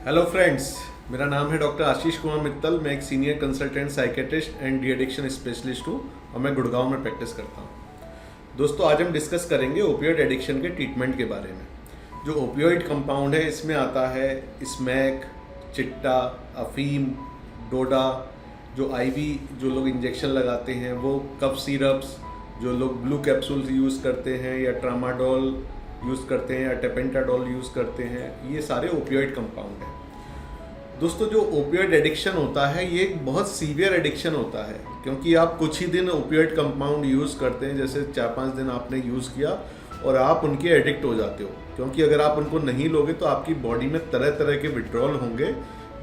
Hello friends, मेरा नाम है डॉक्टर आशीष कुमार मित्तल। मैं एक senior consultant psychiatrist and de addiction specialist हूँ और मैं गुड़गांव में प्रैक्टिस करता हूँ। दोस्तों, आज हम डिस्कस करेंगे ओपियोइड एडिक्शन के ट्रीटमेंट के बारे में। जो ओपियोइड कंपाउंड है, इसमें आता है स्मैक, चिट्टा, अफीम, डोडा। जो आईवी जो लोग इंजेक्शन लगाते हैं, वो कफ सिरप्स, जो लोग ब्लू कैप्सूल्स यूज़ करते हैं या ट्रामाडोल यूज़ करते हैं या टेपेंटाडोल यूज़ करते हैं, ये सारे ओपियोइड कंपाउंड हैं। दोस्तों, जो ओपियोइड एडिक्शन होता है ये एक बहुत सीवियर एडिक्शन होता है, क्योंकि आप कुछ ही दिन ओपियोइड कंपाउंड यूज़ करते हैं, जैसे 4-5 दिन आपने यूज़ किया और आप उनके एडिक्ट हो जाते हो। क्योंकि अगर आप उनको नहीं लोगे तो आपकी बॉडी में तरह तरह के विड्रॉल होंगे,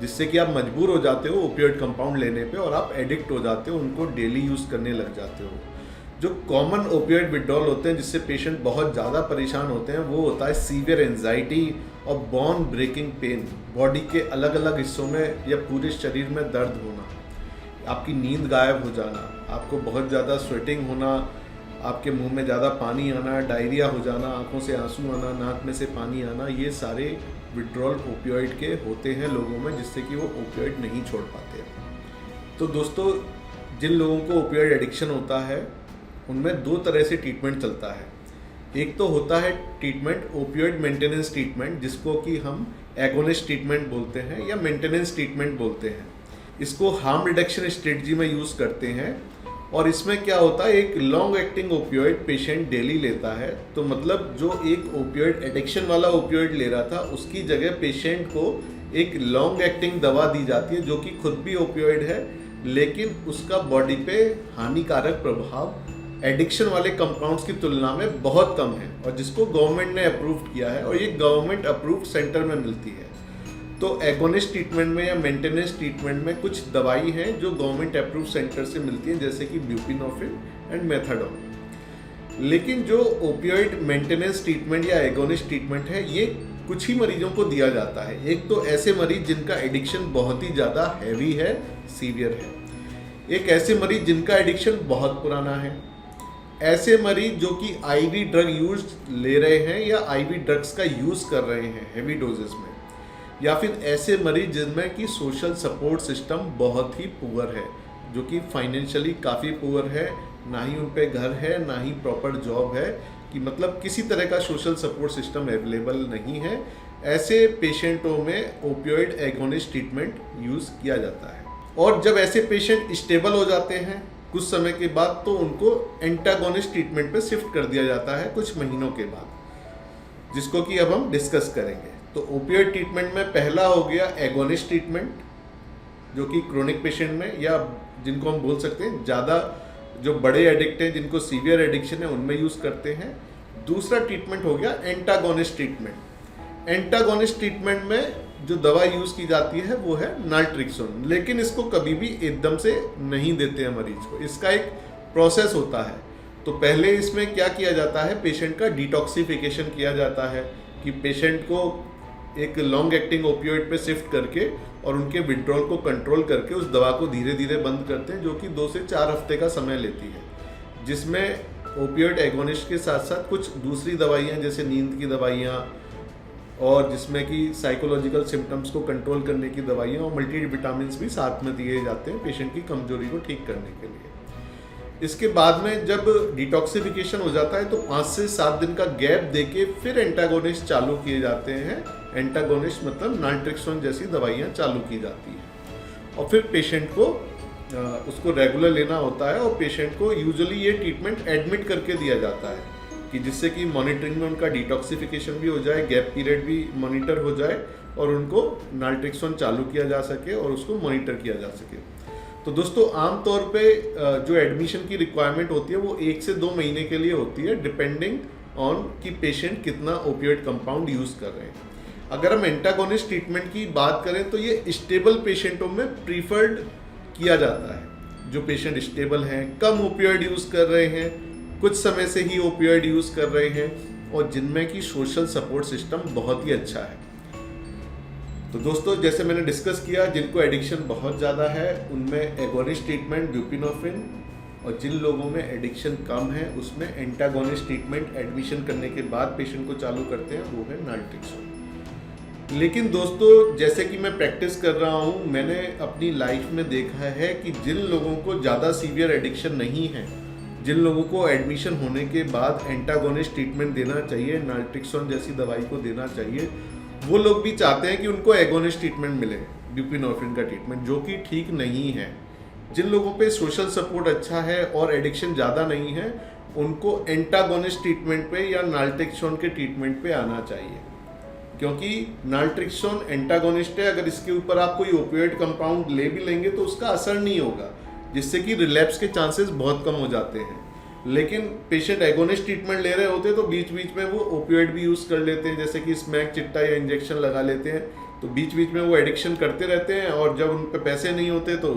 जिससे कि आप मजबूर हो जाते हो ओपियोइड कंपाउंड लेने पे और आप एडिक्ट हो जाते हो, उनको डेली यूज़ करने लग जाते हो। जो कॉमन ओपियोइड विड्रॉल होते हैं जिससे पेशेंट बहुत ज़्यादा परेशान होते हैं, वो होता है सीवियर एंजाइटी और बोन ब्रेकिंग पेन। बॉडी के अलग अलग हिस्सों में या पूरे शरीर में दर्द होना, आपकी नींद गायब हो जाना, आपको बहुत ज़्यादा स्वेटिंग होना, आपके मुंह में ज़्यादा पानी आना, डायरिया हो जाना, आंखों से आंसू आना, नाक में से पानी आना, ये सारे विड्रॉल ओपियोइड के होते हैं लोगों में, जिससे कि वो ओपियोइड नहीं छोड़ पाते। तो दोस्तों, जिन लोगों को ओपियोइड एडिक्शन होता है उनमें 2 तरह से ट्रीटमेंट चलता है। एक तो होता है ट्रीटमेंट ओपियोइड मेंटेनेंस ट्रीटमेंट, जिसको कि हम एगोनिस्ट ट्रीटमेंट बोलते हैं या मेंटेनेंस ट्रीटमेंट बोलते हैं। इसको हार्म रिडक्शन स्ट्रेटजी में यूज़ करते हैं और इसमें क्या होता है, एक long acting opioid patient daily लेता है। तो मतलब जो एक ओपियोइड एडिक्शन वाला ओपियोइड ले रहा था, उसकी जगह पेशेंट को एक लॉन्ग एक्टिंग दवा दी जाती है, जो कि खुद भी ओपियोइड है, लेकिन उसका बॉडी पे हानिकारक प्रभाव एडिक्शन वाले कंपाउंड्स की तुलना में बहुत कम है, और जिसको गवर्नमेंट ने अप्रूव किया है और ये गवर्नमेंट अप्रूव्ड सेंटर में मिलती है। तो एगोनिस्ट ट्रीटमेंट में या मेंटेनेंस ट्रीटमेंट में कुछ दवाई हैं जो गवर्नमेंट अप्रूव सेंटर से मिलती हैं, जैसे कि ब्यूपिनोफिन एंड मेथाडोन। लेकिन जो ओपियोइड मेंटेनेंस ट्रीटमेंट या एगोनिस्ट ट्रीटमेंट है, ये कुछ ही मरीजों को दिया जाता है। एक तो ऐसे मरीज जिनका एडिक्शन बहुत ही ज़्यादा हैवी है, सीवियर है। एक ऐसे मरीज जिनका एडिक्शन बहुत पुराना है। ऐसे मरीज जो कि आईवी ड्रग यूज ले रहे हैं या आईवी ड्रग्स का यूज़ कर रहे हैं हैवी डोजेस में, या फिर ऐसे मरीज जिनमें कि सोशल सपोर्ट सिस्टम बहुत ही पुअर है, जो कि फाइनेंशियली काफ़ी पुअर है, ना ही उन पे घर है, ना ही प्रॉपर जॉब है, कि मतलब किसी तरह का सोशल सपोर्ट सिस्टम अवेलेबल नहीं है। ऐसे पेशेंटों में ओपियोइड एगोनिस्ट ट्रीटमेंट यूज़ किया जाता है। और जब ऐसे पेशेंट स्टेबल हो जाते हैं कुछ समय के बाद, तो उनको एंटागोनिस्ट ट्रीटमेंट पे शिफ्ट कर दिया जाता है कुछ महीनों के बाद, जिसको कि अब हम डिस्कस करेंगे। तो ओपियोइड ट्रीटमेंट में पहला हो गया एगोनिस्ट ट्रीटमेंट, जो कि क्रोनिक पेशेंट में या जिनको हम बोल सकते हैं ज़्यादा जो बड़े एडिक्ट हैं, जिनको सीवियर एडिक्शन है, उनमें यूज़ करते हैं। दूसरा ट्रीटमेंट हो गया एंटागोनिस्ट ट्रीटमेंट। एंटागोनिस्ट ट्रीटमेंट में जो दवा यूज़ की जाती है वो है नाल्ट्रिक्सोन, लेकिन इसको कभी भी एकदम से नहीं देते हैं मरीज को, इसका एक प्रोसेस होता है। तो पहले इसमें क्या किया जाता है, पेशेंट का डिटॉक्सिफिकेशन किया जाता है, कि पेशेंट को एक लॉन्ग एक्टिंग ओपियोइड पे शिफ्ट करके और उनके विड्रॉल को कंट्रोल करके उस दवा को धीरे धीरे बंद करते हैं, जो कि 2 से 4 हफ्ते का समय लेती है, जिसमें ओपियोइड एगोनिस्ट के साथ साथ कुछ दूसरी दवाइयाँ जैसे नींद की दवाइयाँ, और जिसमें कि साइकोलॉजिकल सिम्टम्स को कंट्रोल करने की दवाइयाँ और मल्टी विटामिन भी साथ में दिए जाते हैं पेशेंट की कमजोरी को ठीक करने के लिए। इसके बाद में जब डिटॉक्सिफिकेशन हो जाता है तो 5 से 7 दिन का गैप देके फिर एंटागोनिस्ट चालू किए जाते हैं। एंटागोनिस्ट मतलब नाल्ट्रिक्सोन जैसी दवाइयाँ चालू की जाती हैं, और फिर पेशेंट को उसको रेगुलर लेना होता है। और पेशेंट को यूजुअली ये ट्रीटमेंट एडमिट करके दिया जाता है, कि जिससे कि मॉनिटरिंग में उनका डिटॉक्सिफिकेशन भी हो जाए, गैप पीरियड भी मॉनिटर हो जाए, और उनको नाल्ट्रिक्सोन चालू किया जा सके और उसको मॉनिटर किया जा सके। तो दोस्तों, आमतौर पे जो एडमिशन की रिक्वायरमेंट होती है वो 1 से 2 महीने के लिए होती है, डिपेंडिंग ऑन कि पेशेंट कितना ओपियोइड कंपाउंड यूज़ कर रहे हैं। अगर हम एंटागोनिस्ट ट्रीटमेंट की बात करें तो ये स्टेबल पेशेंटों में प्रीफर्ड किया जाता है। जो पेशेंट स्टेबल हैं, कम ओपियोइड यूज़ कर रहे हैं, कुछ समय से ही ओपियोइड यूज़ कर रहे हैं, और जिनमें कि सोशल सपोर्ट सिस्टम बहुत ही अच्छा है। तो दोस्तों, जैसे मैंने डिस्कस किया, जिनको एडिक्शन बहुत ज़्यादा है उनमें एगोनिस्ट ट्रीटमेंट ब्यूपिनोफिन, और जिन लोगों में एडिक्शन कम है उसमें एंटागोनिस्ट ट्रीटमेंट एडमिशन करने के बाद पेशेंट को चालू करते हैं, वो है नाल्ट्रिक्सोन। लेकिन दोस्तों जैसे कि मैं प्रैक्टिस कर रहा हूँ, मैंने अपनी लाइफ में देखा है कि जिन लोगों को ज़्यादा सीवियर एडिक्शन नहीं है, जिन लोगों को एडमिशन होने के बाद एंटागोनिस्ट ट्रीटमेंट देना चाहिए, नाल्ट्रिक्सोन जैसी दवाई को देना चाहिए, वो लोग भी चाहते हैं कि उनको एगोनिस्ट ट्रीटमेंट मिले, ब्यूप्रीनोर्फिन का ट्रीटमेंट, जो कि ठीक नहीं है। जिन लोगों पे सोशल सपोर्ट अच्छा है और एडिक्शन ज़्यादा नहीं है, उनको एंटागोनिस्ट ट्रीटमेंट पे या नाल्ट्रिक्सोन के ट्रीटमेंट पे आना चाहिए, क्योंकि नाल्ट्रिक्सोन एंटागोनिस्ट है। अगर इसके ऊपर आप कोई ओपियोइड कंपाउंड ले भी लेंगे तो उसका असर नहीं होगा, जिससे कि रिलैप्स के चांसेस बहुत कम हो जाते हैं। लेकिन पेशेंट एगोनिस्ट ट्रीटमेंट ले रहे होते हैं तो बीच बीच में वो ओपियोइड भी यूज़ कर लेते हैं, जैसे कि स्मैक, चिट्टा या इंजेक्शन लगा लेते हैं, तो बीच बीच में वो एडिक्शन करते रहते हैं, और जब उन पर पैसे नहीं होते तो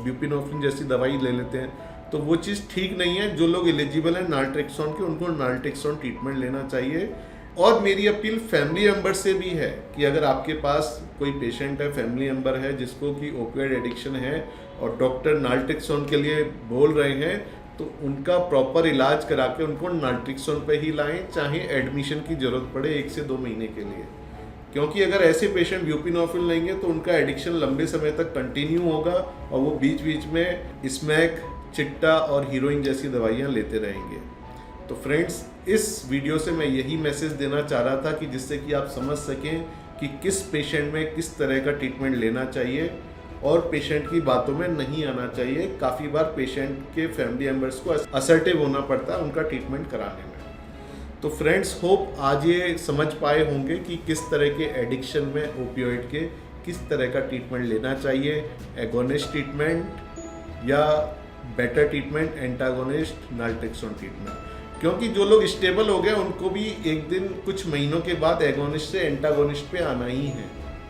ब्यूप्रीनोर्फिन जैसी दवाई ले लेते हैं। तो वो चीज़ ठीक नहीं है। जो लोग एलिजिबल हैं नाल्ट्रिक्सोन के, उनको नाल्ट्रिक्सोन ट्रीटमेंट लेना चाहिए। और मेरी अपील फैमिली मेम्बर से भी है कि अगर आपके पास कोई पेशेंट है, फैमिली मेम्बर है जिसको कि ओपियोइड एडिक्शन है और डॉक्टर नाल्ट्रिक्सोन के लिए बोल रहे हैं, तो उनका प्रॉपर इलाज करा के उनको नाल्ट्रिक्सोन पे ही लाएं, चाहे एडमिशन की ज़रूरत पड़े 1 से 2 महीने के लिए। क्योंकि अगर ऐसे पेशेंट ब्यूप्रीनोर्फिन लेंगे तो उनका एडिक्शन लंबे समय तक कंटिन्यू होगा और वो बीच बीच में स्मैक, चिट्टा और हीरोइन जैसी दवाइयाँ लेते रहेंगे। तो फ्रेंड्स, इस वीडियो से मैं यही मैसेज देना चाह रहा था कि जिससे कि आप समझ सकें कि किस पेशेंट में किस तरह का ट्रीटमेंट लेना चाहिए और पेशेंट की बातों में नहीं आना चाहिए। काफ़ी बार पेशेंट के फैमिली मेम्बर्स को असर्टिव होना पड़ता है उनका ट्रीटमेंट कराने में। तो फ्रेंड्स, होप आज ये समझ पाए होंगे कि किस तरह के एडिक्शन में ओपियोइड के किस तरह का ट्रीटमेंट लेना चाहिए, एगोनिस्ट ट्रीटमेंट या बेटर ट्रीटमेंट, एंटागोनिस्ट, नाल्ट्रिक्सोन ट्रीटमेंट। क्योंकि जो लोग स्टेबल हो गए उनको भी एक दिन कुछ महीनों के बाद एगोनिस्ट से एंटागोनिस्ट पे आना ही है,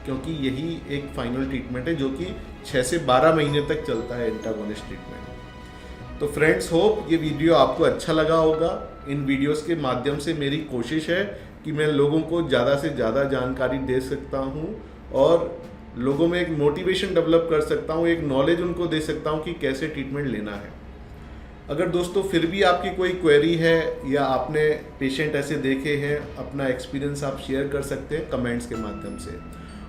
क्योंकि यही एक फाइनल ट्रीटमेंट है जो कि 6 से 12 महीने तक चलता है, एंटागोनिस्ट ट्रीटमेंट। तो फ्रेंड्स, होप ये वीडियो आपको अच्छा लगा होगा। इन वीडियोस के माध्यम से मेरी कोशिश है कि मैं लोगों को ज़्यादा से ज़्यादा जानकारी दे सकता हूँ और लोगों में एक मोटिवेशन डेवलप कर सकता हूँ, एक नॉलेज उनको दे सकता हूँ कि कैसे ट्रीटमेंट लेना है। अगर दोस्तों फिर भी आपकी कोई क्वेरी है या आपने पेशेंट ऐसे देखे हैं, अपना एक्सपीरियंस आप शेयर कर सकते हैं कमेंट्स के माध्यम से।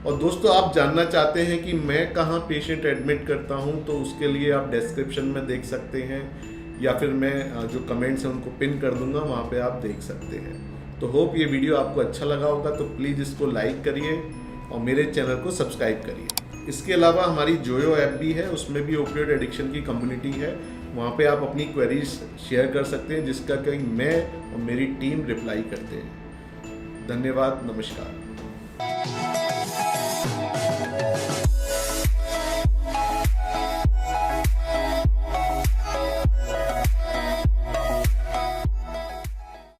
और दोस्तों, आप जानना चाहते हैं कि मैं कहाँ पेशेंट एडमिट करता हूँ, तो उसके लिए आप डिस्क्रिप्शन में देख सकते हैं या फिर मैं जो कमेंट्स हैं उनको पिन कर दूंगा, वहाँ पे आप देख सकते हैं। तो होप ये वीडियो आपको अच्छा लगा होगा, तो प्लीज़ इसको लाइक करिए और मेरे चैनल को सब्सक्राइब करिए। इसके अलावा हमारी जोयो ऐप भी है, उसमें भी ओपियोइड एडिक्शन की कम्युनिटी है, वहाँ पे आप अपनी क्वेरीज शेयर कर सकते हैं, जिसका कि मैं और मेरी टीम रिप्लाई करते हैं। धन्यवाद, नमस्कार।